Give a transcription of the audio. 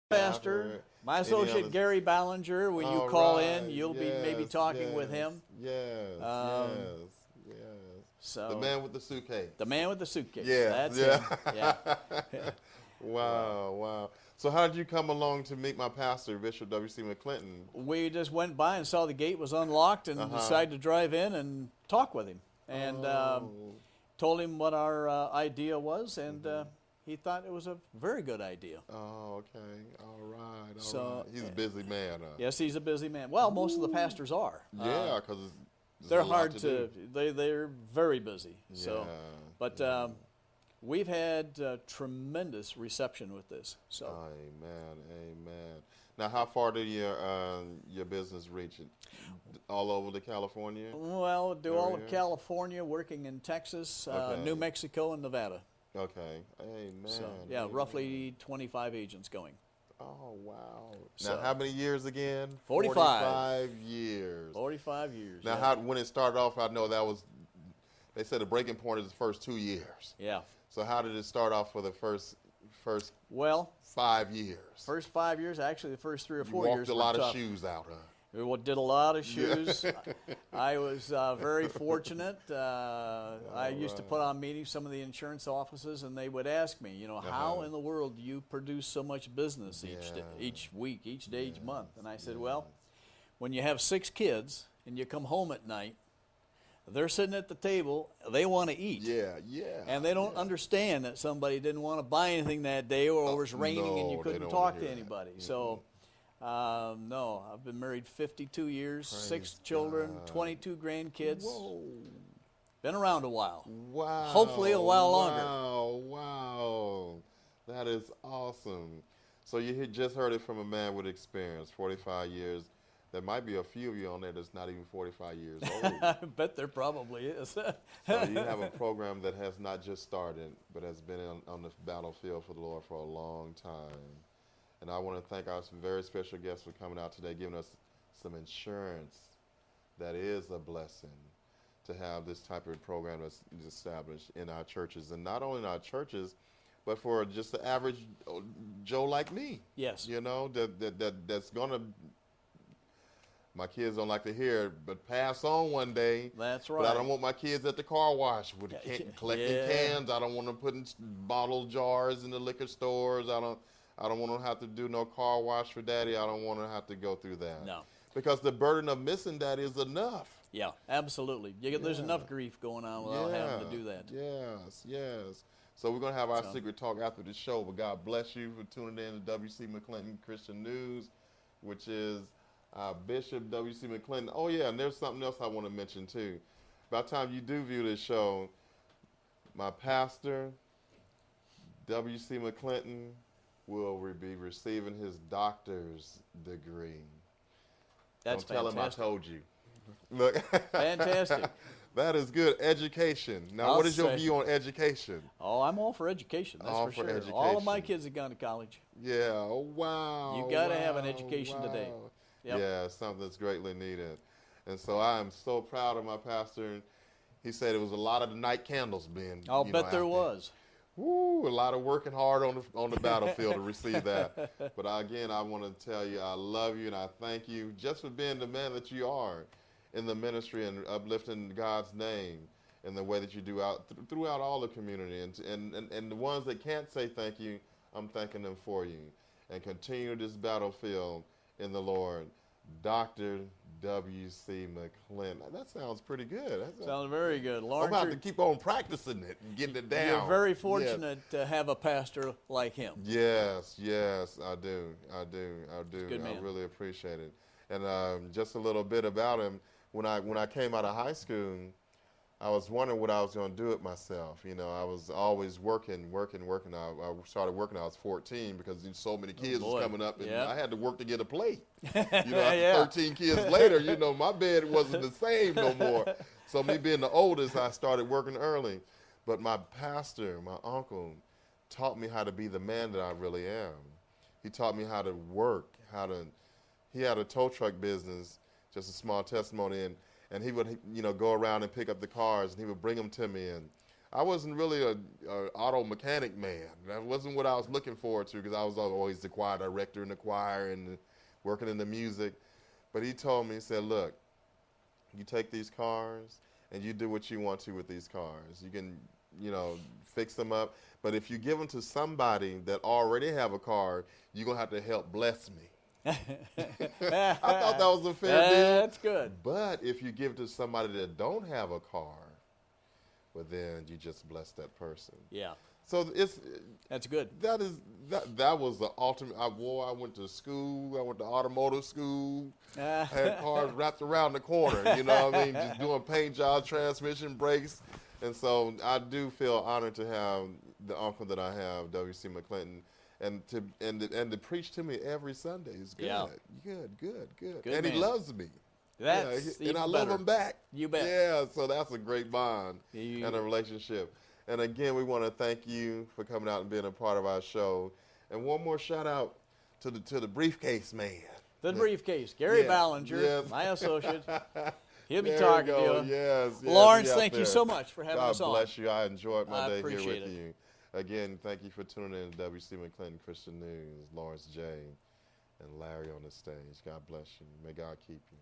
Pastor, my associate Gary Ballinger, when you call in, you'll be maybe talking with him. Yes, yes. So the man with the suitcase. The man with the suitcase. Yeah, That's him. Yeah. Wow. So how did you come along to meet my pastor, Bishop W.C. Mcclinton? We just went by and saw the gate was unlocked and decided to drive in and talk with him. And told him what our idea was, and he thought it was a very good idea. Oh, okay. All right. So He's a busy man. Yes, he's a busy man. Well, most of the pastors are. Yeah, because they're hard to they're very busy. Yeah. So, but we've had tremendous reception with this. So. Amen. Now, how far did your business reach? All over the California? Well, all of California, working in Texas, New Mexico, and Nevada. Okay. Amen. So, yeah, Amen. Roughly 25 agents going. Oh, wow. So, now, how many years again? 45. 45 years. 45 years. Now, when it started off, I know that was, they said the breaking point is the first 2 years. Yeah. So how did it start off for the first 5 years? First 5 years, actually the first 3 or 4 you years walked a lot of shoes out, huh? We did a lot of shoes. I was very fortunate. I used to put on meetings, some of the insurance offices, and they would ask me, how in the world do you produce so much business each week, each day, each month? And I said, well, when you have 6 kids and you come home at night, they're sitting at the table, they want to eat. Yeah. And they don't understand that somebody didn't want to buy anything that day, or it was raining and you couldn't talk to anybody. So. No, I've been married 52 years, Praise 6 children, God. 22 grandkids. Whoa. Been around a while. Wow. Hopefully a while longer. Wow. That is awesome. So you just heard it from a man with experience, 45 years. There might be a few of you on there that's not even 45 years old. I bet there probably is. So you have a program that has not just started, but has been on the battlefield for the Lord for a long time. And I want to thank our very special guests for coming out today, giving us some insurance that is a blessing to have this type of program that's established in our churches. And not only in our churches, but for just the average Joe like me. Yes. That's going to, my kids don't like to hear it, but pass on one day. That's right. But I don't want my kids at the car wash with collecting cans. I don't want them putting bottle jars in the liquor stores. I don't want to have to do no car wash for daddy. I don't want to have to go through that. No. Because the burden of missing that is enough. Yeah, absolutely. There's enough grief going on without having to do that. Yes. So we're going to have our secret talk after the show, but God bless you for tuning in to W.C. Mcclinton Christian News, which is Bishop W.C. Mcclinton. Oh, yeah, and there's something else I want to mention, too. By the time you do view this show, my pastor, W.C. Mcclinton, will be receiving his doctor's degree. That's Don't fantastic. tell him I told you. Look. Fantastic. That is good. Education. Now, what is your view on education? Oh, I'm all for education, that's for sure. Education. All of my kids have gone to college. Yeah. Oh, wow. You got to have an education today. Yep. Yeah, something that's greatly needed. And so I am so proud of my pastor. He said it was a lot of the night candles being I'll bet there was. Woo, a lot of working hard on the battlefield to receive that. But again, I want to tell you I love you and I thank you just for being the man that you are in the ministry and uplifting God's name in the way that you do throughout all the community. And the ones that can't say thank you, I'm thanking them for you. And continue this battlefield in the Lord. Dr. W.C. Mcclinton. That sounds pretty good. Sounds very good. I'm about to keep on practicing it and getting it down. You're very fortunate to have a pastor like him. Yes, I do. Good man. I really appreciate it. And just a little bit about him. When I came out of high school, I was wondering what I was going to do with myself. I was always working. I started working when I was 14 because so many kids was coming up, and I had to work to get a plate. After 13 kids later, my bed wasn't the same no more. So me being the oldest, I started working early. But my pastor, my uncle, taught me how to be the man that I really am. He taught me how to work, he had a tow truck business, just a small testimony, and he would, go around and pick up the cars, and he would bring them to me, and I wasn't really a auto mechanic man. That wasn't what I was looking forward to because I was always the choir director in the choir and working in the music. But he told me, he said, look, you take these cars and you do what you want to with these cars. You can, fix them up. But if you give them to somebody that already have a car, you're going to have to help bless me. I thought that was a fair deal. That's good. But if you give it to somebody that don't have a car, well, then you just bless that person. Yeah. So that's good. That was the ultimate. I went to school. I went to automotive school. I had cars wrapped around the corner. You know what I mean? Just doing paint jobs, transmission, brakes. And so I do feel honored to have the uncle that I have, W.C. Mcclinton, and to preach to me every Sunday is good. Yeah. Good. Good and he man. loves me. That's and I even love better. him back. You bet. Yeah, so that's a great bond and a relationship. And again, we want to thank you for coming out and being a part of our show. And one more shout out to the briefcase man. The briefcase, Gary Ballinger, my associate. He'll be talking to you. Yes, Lawrence, thank you so much for having us on. God bless you. I enjoyed my day here with it. you. Again, thank you for tuning in to W.C. Mcclinton Christian News. Lawrence J. and Larry on the stage. God bless you. May God keep you.